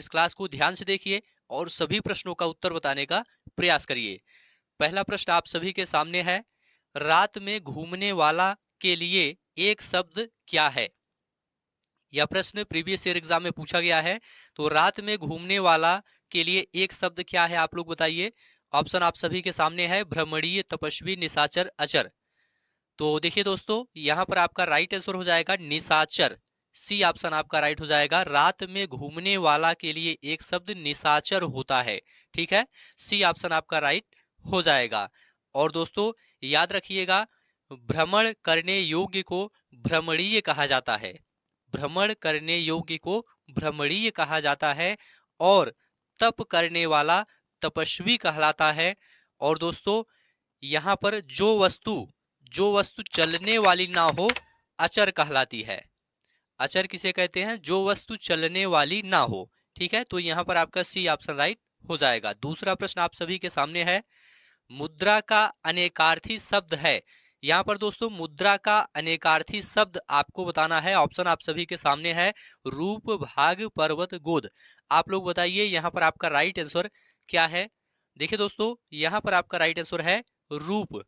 इस क्लास को ध्यान से देखिए और सभी प्रश्नों का उत्तर बताने का प्रयास करिए। पहला प्रश्न आप सभी के सामने है, रात में घूमने वाला के लिए एक शब्द क्या है? यह प्रश्न प्रीवियस ईयर एग्जाम में पूछा गया है। तो रात में घूमने वाला के लिए एक शब्द क्या है, आप लोग बताइए। ऑप्शन आप सभी के सामने है, भ्रमणीय, तपस्वी, निशाचर, अचर। तो देखिए दोस्तों, यहाँ पर आपका राइट आंसर हो जाएगा निशाचर। सी ऑप्शन आपका राइट हो जाएगा। रात में घूमने वाला के लिए एक शब्द निशाचर होता है। ठीक है, सी ऑप्शन आपका राइट हो जाएगा। और दोस्तों याद रखिएगा, भ्रमण करने योग्य को भ्रमणीय कहा जाता है। भ्रमण करने योग्य को भ्रमणीय कहा जाता है और तप करने वाला तपस्वी कहलाता है। और दोस्तों यहाँ पर जो वस्तु चलने वाली ना हो, अचर कहलाती है। अचर किसे कहते हैं? जो वस्तु चलने वाली ना हो। ठीक है, तो यहाँ पर आपका सी ऑप्शन राइट हो जाएगा। दूसरा प्रश्न आप सभी के सामने है, मुद्रा का अनेकार्थी शब्द है। यहाँ पर दोस्तों मुद्रा का अनेकार्थी शब्द आपको बताना है। ऑप्शन आप सभी के सामने है, रूप, भाग, पर्वत, गोद। आप लोग बताइए यहाँ पर आपका राइट आंसर क्या है। देखिए दोस्तों, यहाँ पर आपका राइट आंसर है रूप।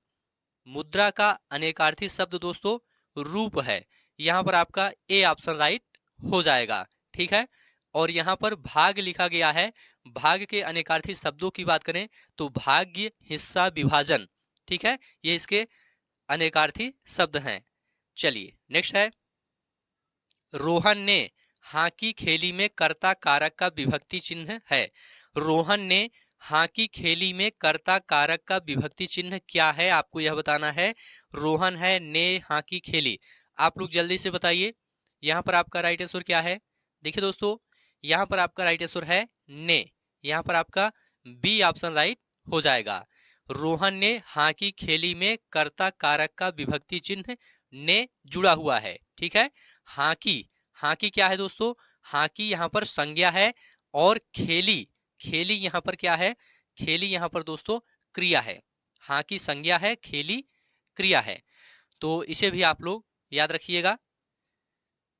मुद्रा का अनेकार्थी शब्द दोस्तों रूप है। यहाँ पर आपका ए ऑप्शन राइट हो जाएगा। ठीक है, और यहाँ पर भाग लिखा गया है। भाग के अनेकार्थी शब्दों की बात करें तो भाग्य, हिस्सा, विभाजन। ठीक है, ये इसके अनेकार्थी शब्द हैं। चलिए नेक्स्ट है, रोहन ने हाकी खेली में कर्ता कारक का विभक्ति चिन्ह है। रोहन ने हाकी खेली में कर्ता कारक का विभक्ति चिन्ह क्या है, आपको यह बताना है। रोहन है, ने, हाकी खेली। आप लोग जल्दी से बताइए यहाँ पर आपका राइट आंसर क्या है। देखिए दोस्तों, यहाँ पर आपका राइट आंसर है ने। यहाँ पर आपका बी ऑप्शन राइट हो जाएगा। रोहन ने हाकी खेली में कर्ता कारक का विभक्ति चिन्ह ने जुड़ा हुआ है। ठीक है, हाकी, हाकी क्या है दोस्तों? हाकी यहाँ पर संज्ञा है और खेली, खेली यहाँ पर क्या है? खेली यहाँ पर दोस्तों क्रिया है। हाकी संज्ञा है, खेली क्रिया है। तो इसे भी आप लोग याद रखिएगा।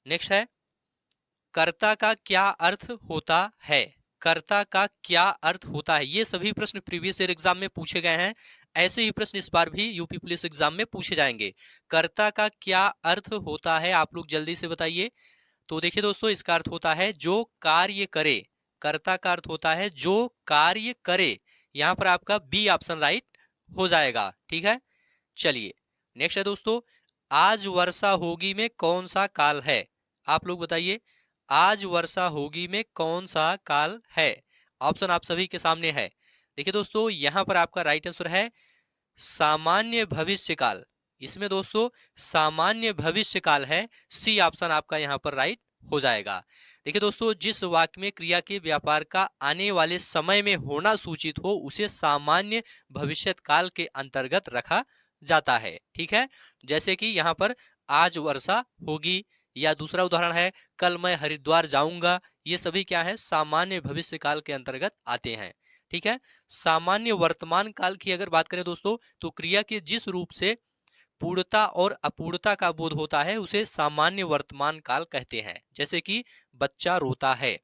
नेक्स्ट है, कर्ता का क्या अर्थ होता है? कर्ता का क्या अर्थ होता है? ये सभी प्रश्न प्रीवियस ईयर एग्जाम में पूछे गए हैं। ऐसे ही प्रश्न इस बार भी यूपी पुलिस एग्जाम में पूछे जाएंगे। कर्ता का क्या अर्थ होता है, आप लोग जल्दी से बताइए। तो देखिए दोस्तों, इसका अर्थ होता है जो कार्य करे। कर्ता का अर्थ होता है जो कार्य करे। यहां पर आपका बी ऑप्शन राइट हो जाएगा। ठीक है, चलिए नेक्स्ट है दोस्तों, आज वर्षा होगी में कौन सा काल है? आप लोग बताइए, आज वर्षा होगी में कौन सा काल है? ऑप्शन आप सभी के सामने है। देखिए दोस्तों, यहां पर आपका राइट आंसर है सामान्य भविष्य काल। इसमें दोस्तों सामान्य भविष्य काल है। सी ऑप्शन आपका यहाँ पर राइट हो जाएगा। देखिए दोस्तों, जिस वाक्य में क्रिया के व्यापार का आने वाले समय में होना सूचित हो उसे सामान्य भविष्य काल के अंतर्गत रखा जाता है। ठीक है, जैसे कि यहाँ पर आज वर्षा होगी, या दूसरा उदाहरण है कल मैं हरिद्वार जाऊंगा। ये सभी क्या है? सामान्य भविष्य काल के अंतर्गत आते हैं। ठीक है, सामान्य वर्तमान काल की अगर बात करें दोस्तों, तो क्रिया के जिस रूप से पूर्णता और अपूर्णता का बोध होता है उसे सामान्य वर्तमान काल कहते हैं। जैसे कि बच्चा रोता है।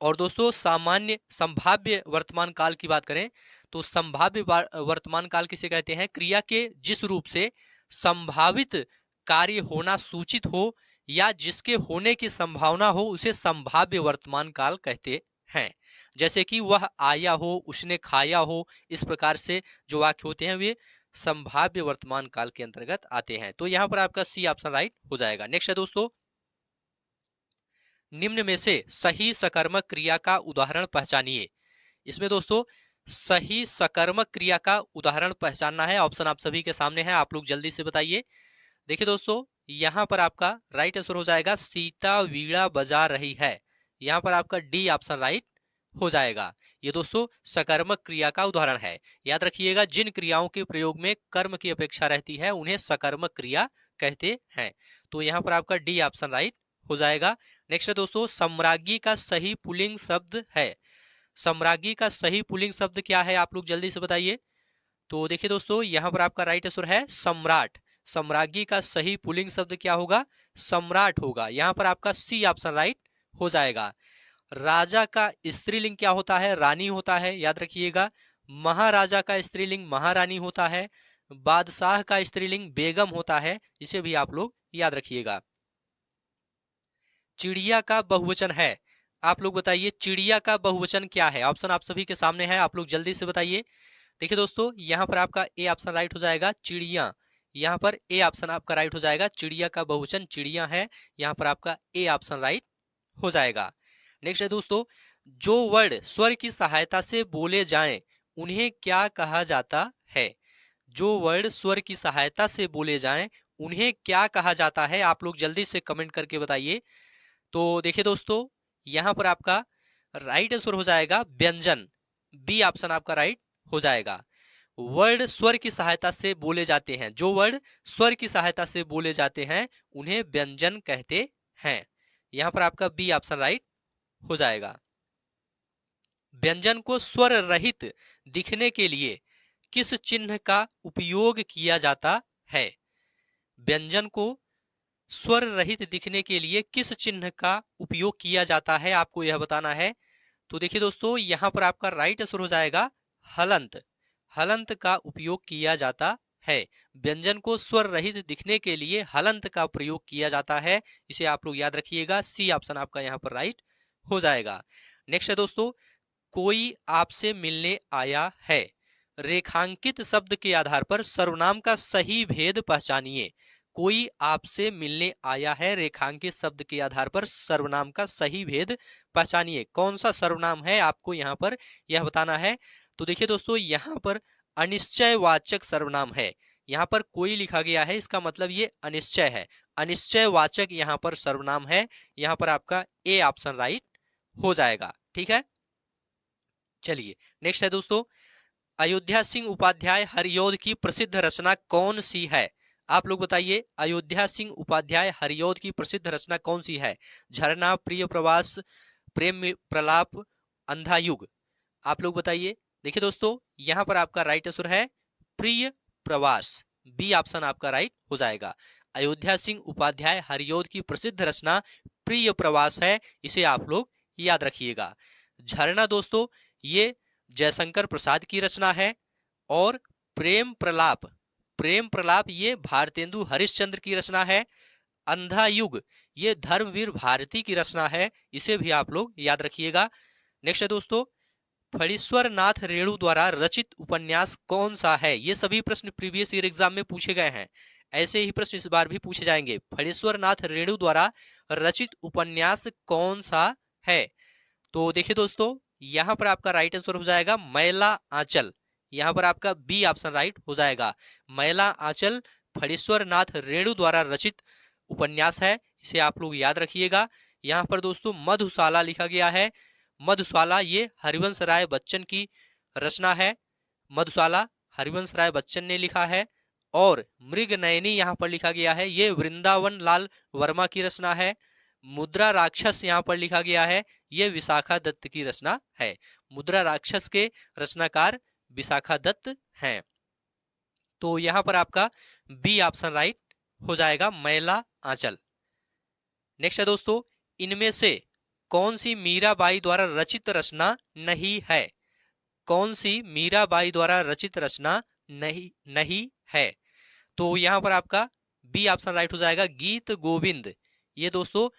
और दोस्तों सामान्य संभाव्य वर्तमान काल की बात करें तो संभाव्य वर्तमान काल किसे कहते हैं? क्रिया के जिस रूप से संभावित कार्य होना सूचित हो या जिसके होने की संभावना हो उसे संभाव्य वर्तमान काल कहते हैं। जैसे कि वह आया हो, उसने खाया हो, इस प्रकार से जो वाक्य होते हैं वे संभाव्य वर्तमान काल के अंतर्गत आते हैं। तो यहाँ पर आपका सी ऑप्शन राइट हो जाएगा। नेक्स्ट है दोस्तों, निम्न में से सही सकर्मक क्रिया का उदाहरण पहचानिए। इसमें दोस्तों सही सकर्मक क्रिया का उदाहरण पहचानना है। ऑप्शन आप सभी के सामने है, आप लोग जल्दी से बताइए। देखिए दोस्तों, यहाँ पर आपका राइट आंसर हो जाएगा सीता वीणा बजा रही है। यहाँ पर आपका डी ऑप्शन राइट हो जाएगा। ये दोस्तों सकर्मक क्रिया का उदाहरण है। याद रखिएगा, जिन क्रियाओं के प्रयोग में कर्म की अपेक्षा रहती है उन्हें सकर्मक क्रिया कहते हैं। तो यहाँ पर आपका डी ऑप्शन राइट हो जाएगा। नेक्स्ट है दोस्तों, सम्राज्ञी का सही पुल्लिंग शब्द है। सम्राज्ञी का सही पुल्लिंग शब्द क्या है, आप लोग जल्दी से बताइए। तो देखिए दोस्तों, यहाँ पर आपका राइट आंसर है सम्राट। सम्राज्ञी का सही पुल्लिंग शब्द क्या होगा? सम्राट होगा। यहाँ पर आपका सी ऑप्शन राइट हो जाएगा। राजा का स्त्रीलिंग क्या होता है? रानी होता है, याद रखिएगा। महाराजा का स्त्रीलिंग महारानी होता है। बादशाह का स्त्रीलिंग बेगम होता है, इसे भी आप लोग याद रखिएगा। चिड़िया का बहुवचन है, आप लोग बताइए चिड़िया का बहुवचन क्या है? ऑप्शन आप सभी के सामने है, आप लोग जल्दी से बताइए। देखिए दोस्तों, यहाँ पर आपका ए ऑप्शन राइट हो जाएगा, चिड़िया। यहाँ पर ए ऑप्शन आपका राइट हो जाएगा, चिड़िया का बहुवचन चिड़िया है। यहाँ पर आपका ए ऑप्शन राइट हो जाएगा। नेक्स्ट है दोस्तों, जो वर्ड स्वर की सहायता से बोले जाएं उन्हें क्या कहा जाता है? जो वर्ड स्वर की सहायता से बोले जाएं उन्हें क्या कहा जाता है? आप लोग जल्दी से कमेंट करके बताइए। तो देखिए दोस्तों, यहाँ पर आपका राइट आंसर हो जाएगा व्यंजन, बी ऑप्शन आपका राइट हो जाएगा। वर्ड स्वर की सहायता से बोले जाते हैं, जो वर्ड स्वर की सहायता से बोले जाते हैं उन्हें व्यंजन कहते हैं। यहाँ पर आपका बी ऑप्शन राइट हो जाएगा। व्यंजन को स्वर रहित दिखने के लिए किस चिन्ह का उपयोग किया जाता है? व्यंजन को स्वर रहित दिखने के लिए किस चिन्ह का उपयोग किया जाता है, आपको यह बताना है। तो देखिए दोस्तों, यहाँ पर आपका राइट आंसर हो जाएगा हलंत। हलंत का उपयोग किया जाता है। व्यंजन को स्वर रहित दिखने के लिए हलंत का प्रयोग किया जाता है, इसे आप लोग याद रखिएगा। सी ऑप्शन आपका यहाँ पर राइट हो जाएगा। नेक्स्ट है दोस्तों, कोई आपसे मिलने आया है, रेखांकित शब्द के आधार पर सर्वनाम का सही भेद पहचानिए। कोई आपसे मिलने आया है, रेखांकित शब्द के आधार पर सर्वनाम का सही भेद पहचानिए। कौन सा सर्वनाम है, आपको यहाँ पर यह बताना है। तो देखिए दोस्तों, यहाँ पर अनिश्चयवाचक सर्वनाम है। यहाँ पर कोई लिखा गया है, इसका मतलब ये अनिश्चय है। अनिश्चयवाचक यहाँ पर सर्वनाम है। यहाँ पर आपका ए ऑप्शन राइट हो जाएगा। ठीक है, चलिए नेक्स्ट है दोस्तों, अयोध्या सिंह उपाध्याय हरिऔध की प्रसिद्ध रचना कौन सी है? आप लोग बताइए, अयोध्या सिंह उपाध्याय हरिऔध की प्रसिद्ध रचना कौन सी है? झरना, प्रिय प्रवास, प्रेम प्रलाप, अंधा युग। आप लोग बताइए। देखिए दोस्तों, यहाँ पर आपका राइट आंसर है प्रिय प्रवास, बी ऑप्शन आपका राइट हो जाएगा। अयोध्या सिंह उपाध्याय हरिऔध की प्रसिद्ध रचना प्रिय प्रवास है, इसे आप लोग याद रखिएगा। झरना दोस्तों, ये जयशंकर प्रसाद की रचना है। और प्रेम प्रलाप, प्रेम प्रलाप ये भारतेंदु हरिश्चंद्र की रचना है। अंधा युग ये धर्मवीर भारती की रचना है, इसे भी आप लोग याद रखिएगा। नेक्स्ट है दोस्तों, फणीश्वर नाथ रेणु द्वारा रचित उपन्यास कौन सा है? ये सभी प्रश्न प्रीवियस ईयर एग्जाम में पूछे गए हैं, ऐसे ही प्रश्न इस बार भी पूछे जाएंगे। फणीश्वर नाथ रेणु द्वारा रचित उपन्यास कौन सा है? तो देखिए दोस्तों, यहाँ पर आपका राइट आंसर हो जाएगा मैला आंचल। यहाँ पर आपका बी ऑप्शन राइट हो जाएगा। मैला आंचल फणीश्वर नाथ रेणु द्वारा रचित उपन्यास है, इसे आप लोग याद रखिएगा। यहाँ पर दोस्तों मधुशाला लिखा गया है। मधुशाला ये हरिवंश राय बच्चन की रचना है। मधुशाला हरिवंश राय बच्चन ने लिखा है। और मृग नयनी यहाँ पर लिखा गया है, ये वृंदावन लाल वर्मा की रचना है। मुद्रा राक्षस यहाँ पर लिखा गया है, ये विशाखा दत्त की रचना है। मुद्रा राक्षस के रचनाकार विशाखा दत्त हैं। तो यहाँ पर आपका बी ऑप्शन राइट हो जाएगा, मैला आंचल। नेक्स्ट है दोस्तों, इनमें से कौन सी मीराबाई द्वारा रचित रचना नहीं है? कौन सी मीराबाई द्वारा रचित रचना नहीं है? तो यहाँ पर आपका बी ऑप्शन राइट हो जाएगा, गीत गोविंद। ये दोस्तों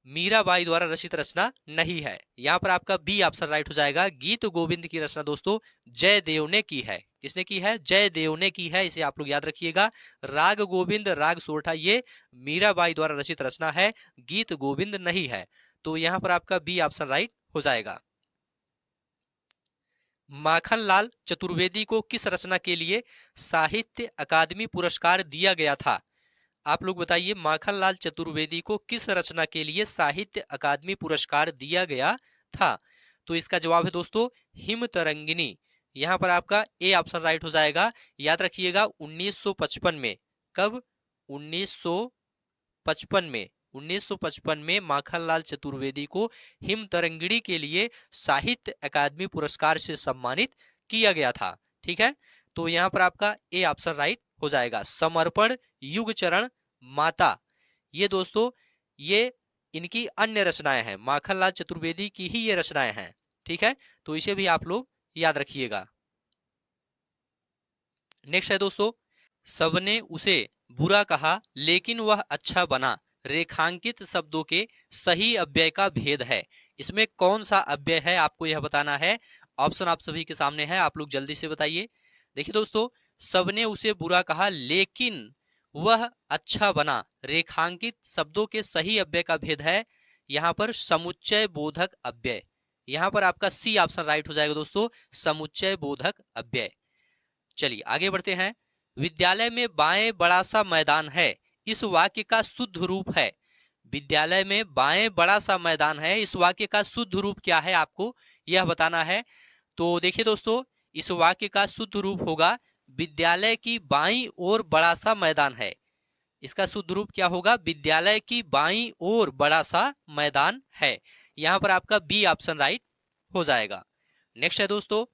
मीराबाई द्वारा रचित रचना नहीं है। यहाँ पर आपका बी ऑप्शन राइट हो जाएगा। गीत गोविंद की रचना दोस्तों जयदेव ने की है। किसने की है? जयदेव ने की है, इसे आप लोग याद रखिएगा। राग गोविंद, राग सोरठा ये मीराबाई द्वारा रचित रचना है, गीत गोविंद नहीं है। तो यहाँ पर आपका बी ऑप्शन राइट हो जाएगा। माखनलाल चतुर्वेदी को किस रचना के लिए साहित्य अकादमी पुरस्कार दिया गया था? आप लोग बताइए, माखनलाल चतुर्वेदी को किस रचना के लिए साहित्य अकादमी पुरस्कार दिया गया था? तो इसका जवाब है दोस्तों हिम तरंगिनी। यहाँ पर आपका ए ऑप्शन राइट हो जाएगा। याद रखिएगा 1955 में। कब? 1955 में माखनलाल चतुर्वेदी को हिम तरंगिणी के लिए साहित्य अकादमी पुरस्कार से सम्मानित किया गया था। ठीक है, तो यहाँ पर आपका ए ऑप्शन राइट हो जाएगा। समर्पण, युग चरण, माता, ये दोस्तों ये इनकी अन्य रचनाएं हैं, माखनलाल चतुर्वेदी की ही ये रचनाएं हैं। ठीक है, तो इसे भी आप लोग याद रखिएगा। नेक्स्ट है दोस्तों, सबने उसे बुरा कहा लेकिन वह अच्छा बना, रेखांकित शब्दों के सही अव्यय का भेद है। इसमें कौन सा अव्यय है आपको यह बताना है। ऑप्शन आप सभी के सामने है, आप लोग जल्दी से बताइए। देखिए दोस्तों, सबने उसे बुरा कहा लेकिन वह अच्छा बना, रेखांकित शब्दों के सही अव्यय का भेद है यहाँ पर समुच्चय बोधक अव्यय। यहाँ पर आपका सी ऑप्शन राइट हो जाएगा दोस्तों, समुच्चय बोधक अव्यय। चलिए आगे बढ़ते हैं। विद्यालय में बाएं बड़ा सा मैदान है, इस वाक्य का शुद्ध रूप है। विद्यालय में बाएं बड़ा सा मैदान है, इस वाक्य का शुद्ध रूप क्या है आपको यह बताना है। तो देखिए दोस्तों, इस वाक्य का शुद्ध रूप होगा विद्यालय की बाईं ओर बड़ा सा मैदान है। इसका शुद्ध रूप क्या होगा, विद्यालय की बाईं ओर बड़ा सा मैदान है। यहां पर आपका बी ऑप्शन राइट हो जाएगा। नेक्स्ट है दोस्तों,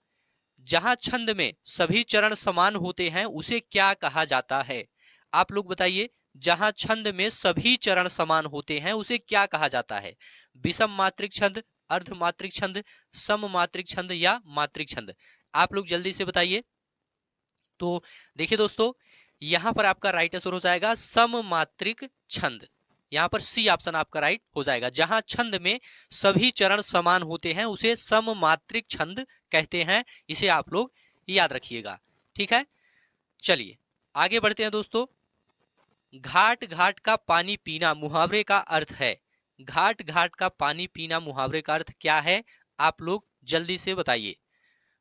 जहां छंद में सभी चरण समान होते हैं उसे क्या कहा जाता है। आप लोग बताइए, जहां छंद में सभी चरण समान होते हैं उसे क्या कहा जाता है। विषम मात्रिक छंद, अर्ध मात्रिक छंद, सम मात्रिक छंद या मात्रिक छंद। आप लोग जल्दी से बताइए। तो देखिए दोस्तों, यहां पर आपका राइट आंसर हो जाएगा सम मात्रिक छंद। यहां पर सी ऑप्शन आपका राइट हो जाएगा। जहां छंद में सभी चरण समान होते हैं उसे सममात्रिक छंद कहते हैं। इसे आप लोग याद रखिएगा। ठीक है, चलिए आगे बढ़ते हैं दोस्तों। घाट घाट का पानी पीना मुहावरे का अर्थ है। घाट घाट का पानी पीना मुहावरे का अर्थ क्या है, आप लोग जल्दी से बताइए।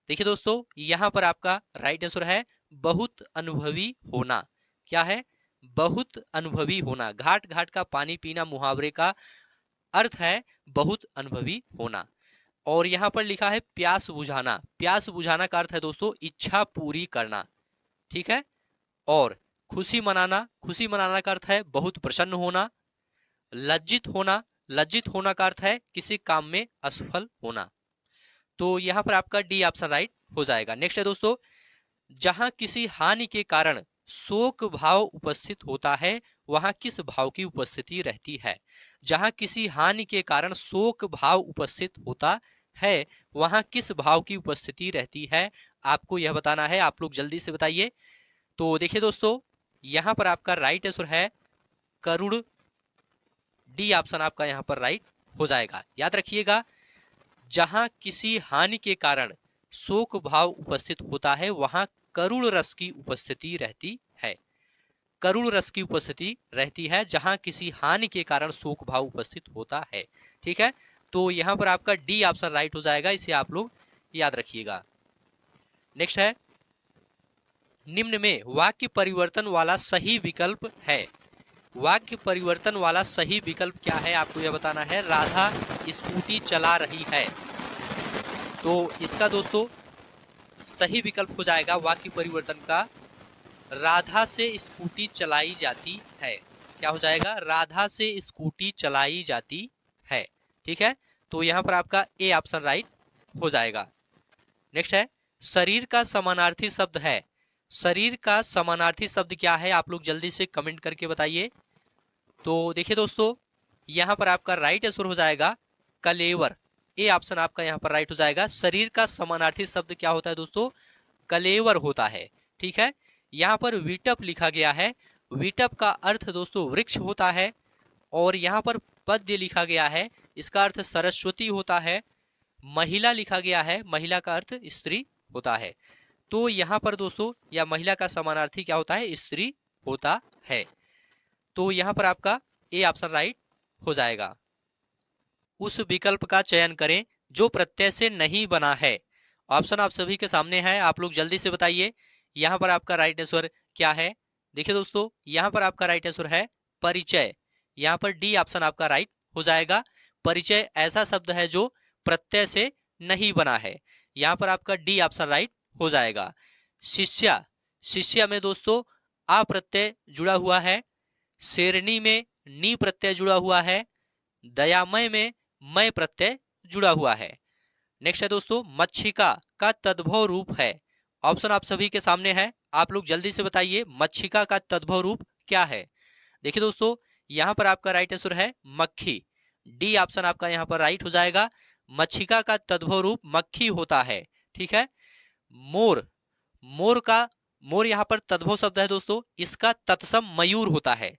देखिए दोस्तों, यहां पर आपका राइट आंसर है बहुत अनुभवी होना। क्या है, बहुत अनुभवी होना। घाट घाट का पानी पीना मुहावरे का अर्थ है बहुत अनुभवी होना। और यहां पर लिखा है प्यास बुझाना। प्यास बुझाना का अर्थ है दोस्तों इच्छा पूरी करना। ठीक है, और खुशी मनाना, खुशी मनाना का अर्थ है बहुत प्रसन्न होना। लज्जित होना, लज्जित होना का अर्थ है किसी काम में असफल होना। तो यहां पर आपका डी ऑप्शन राइट हो जाएगा। नेक्स्ट है दोस्तों, जहां किसी हानि के कारण शोक भाव उपस्थित होता है वहां किस भाव की उपस्थिति रहती है। जहां किसी हानि के कारण शोक भाव उपस्थित होता है वहां किस भाव की उपस्थिति रहती है, आपको यह बताना है। आप लोग जल्दी से बताइए। तो देखिए दोस्तों, यहां पर आपका राइट आंसर है करुण। डी ऑप्शन आपका यहां पर राइट हो जाएगा। याद रखिएगा, जहां किसी हानि के कारण शोक भाव उपस्थित होता है वहां करुण रस की उपस्थिति रहती है। करुण रस की उपस्थिति रहती है जहां किसी हानि के कारण शोक भाव उपस्थित होता है। ठीक है, तो यहां पर आपका डी ऑप्शन राइट हो जाएगा। इसे आप लोग याद रखिएगा। नेक्स्ट है, निम्न में वाक्य परिवर्तन वाला सही विकल्प है। वाक्य परिवर्तन वाला सही विकल्प क्या है, आपको यह बताना है। राधा स्कूटी चला रही है। तो इसका दोस्तों सही विकल्प हो जाएगा वाक्य परिवर्तन का राधा से स्कूटी चलाई जाती है। क्या हो जाएगा, राधा से स्कूटी चलाई जाती है। ठीक है, तो यहां पर आपका ए ऑप्शन राइट हो जाएगा। नेक्स्ट है, शरीर का समानार्थी शब्द है। शरीर का समानार्थी शब्द क्या है, आप लोग जल्दी से कमेंट करके बताइए। तो देखिए दोस्तों, यहां पर आपका राइट आंसर हो जाएगा कलेवर। ए ऑप्शन आपका यहां पर राइट हो जाएगा। शरीर का समानार्थी शब्द क्या होता है दोस्तों, कलेवर होता है। ठीक है, यहां पर विटप लिखा गया है। विटप का अर्थ दोस्तों वृक्ष होता है। और यहां पर पद्य लिखा गया है, इसका अर्थ सरस्वती होता है। महिला लिखा गया है, महिला का अर्थ स्त्री होता है। तो यहां पर दोस्तों या महिला का समानार्थी क्या होता है, स्त्री होता है। तो यहां पर आपका ए ऑप्शन राइट हो जाएगा। उस विकल्प का चयन करें जो प्रत्यय से नहीं बना है। ऑप्शन आप सभी के सामने है, आप लोग जल्दी से बताइए। यहां पर आपका राइट आंसर क्या है। देखिए दोस्तों, यहां पर आपका राइट आंसर है परिचय। यहां पर डी ऑप्शन आपका राइट हो जाएगा। परिचय ऐसा शब्द है जो प्रत्यय से नहीं बना है। यहां पर आपका डी ऑप्शन राइट हो जाएगा। शिष्या, शिष्या में दोस्तों आ प्रत्यय जुड़ा हुआ है। शेरनी में नी प्रत्यय जुड़ा हुआ है। दयामय में मय प्रत्यय जुड़ा हुआ है। नेक्स्ट है दोस्तों, मच्छिका का तद्भव रूप है। ऑप्शन आप सभी के सामने है, आप लोग जल्दी से बताइए मच्छिका का तद्भव रूप क्या है। देखिए दोस्तों, यहां पर आपका राइट आंसर है मक्खी। डी ऑप्शन आपका यहाँ पर राइट हो जाएगा। मक्षिका का तद्भव रूप मक्खी होता है। ठीक है। मोर, मोर यहाँ पर तद्भव शब्द है दोस्तों, इसका तत्सम मयूर होता है।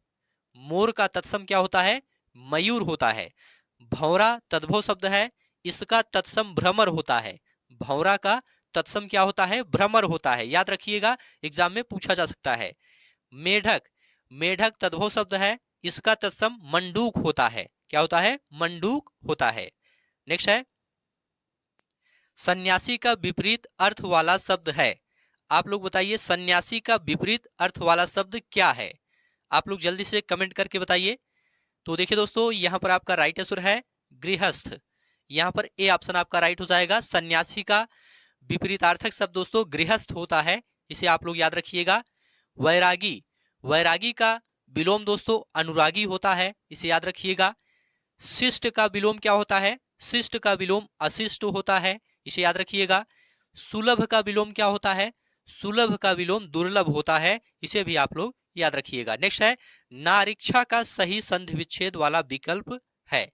मोर का तत्सम क्या होता है? मयूर होता है। भौरा तद्भव शब्द है, इसका तत्सम भ्रमर होता है। भौरा का तत्सम क्या होता है? भ्रमर होता है। याद रखिएगा, एग्जाम में पूछा जा सकता है। मेढक, मेढक तद्भव शब्द है, इसका तत्सम मंडूक होता है। क्या होता है? मंडूक होता है। नेक्स्ट है, सन्यासी का विपरीत अर्थ वाला शब्द है। आप लोग बताइए, सन्यासी का विपरीत अर्थ वाला शब्द क्या है? आप लोग जल्दी से कमेंट करके बताइए। तो देखिए दोस्तों, यहाँ पर आपका राइट आंसर है गृहस्थ। यहाँ पर ए ऑप्शन आपका राइट हो जाएगा। सन्यासी का विपरीतार्थक शब्द दोस्तों गृहस्थ होता है, इसे आप लोग याद रखिएगा। वैरागी, वैरागी का विलोम दोस्तों अनुरागी होता है, इसे याद रखिएगा। शिष्ट का विलोम क्या होता है? शिष्ट का विलोम अशिष्ट होता है, इसे याद रखिएगा। सुलभ का विलोम क्या होता है? सुलभ का विलोम दुर्लभ होता है, इसे भी आप लोग याद रखिएगा। नेक्स्ट है, नारिक्षा का सही संधि विच्छेद वाला विकल्प है।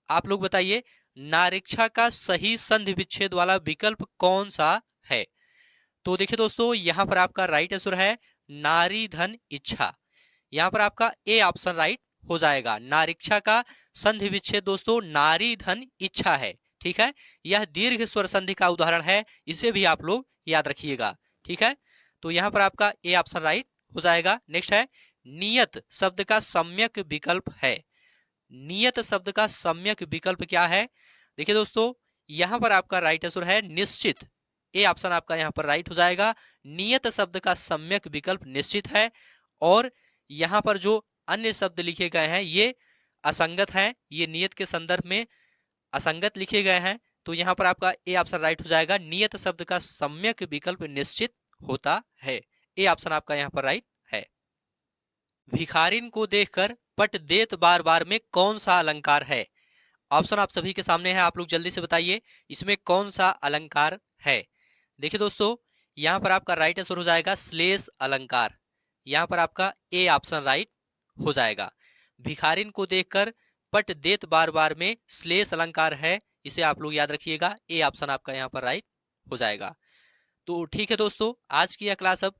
आप लोग बताइए, नारिक्षा का सही संधि विच्छेद वाला विकल्प कौन सा है? तो देखिए दोस्तों, यहां पर आपका राइट आंसर है नारी धन इच्छा। यहां पर आपका ए ऑप्शन राइट हो जाएगा। नारिक्षा का संधि विच्छेद दोस्तों नारी धन इच्छा है। ठीक है, यह दीर्घ स्वर संधि का उदाहरण है, इसे भी आप लोग याद रखिएगा। ठीक है, तो यहां पर आपका ए ऑप्शन राइट हो जाएगा। नेक्स्ट है, नियत शब्द का सम्यक विकल्प है। नियत शब्द का सम्यक विकल्प क्या है? देखिए दोस्तों, यहां पर आपका राइट आंसर है निश्चित। ए ऑप्शन आपका यहां पर राइट हो जाएगा। नियत शब्द का सम्यक विकल्प निश्चित है, और यहां पर जो अन्य शब्द लिखे गए हैं ये असंगत हैं, ये नियत के संदर्भ में असंगत लिखे गए हैं। तो यहां पर आपका ए ऑप्शन राइट हो जाएगा। नियत शब्द का सम्यक विकल्प निश्चित होता है। ए ऑप्शन आपका यहां पर राइट है। भिखारिन को देखकर पट देत बार बार में कौन सा अलंकार है? ऑप्शन आप सभी के सामने है, आप लोग जल्दी से बताइए इसमें कौन सा अलंकार है। देखिए दोस्तों, यहां पर आपका राइट आंसर हो जाएगा श्लेष अलंकार। यहां पर आपका ए ऑप्शन राइट हो जाएगा। भिखारिन को देखकर पट देत बार बार में श्लेष अलंकार है, इसे आप लोग याद रखिएगा। ए ऑप्शन आपका यहां पर राइट हो जाएगा। तो ठीक है दोस्तों, आज की यह क्लास अब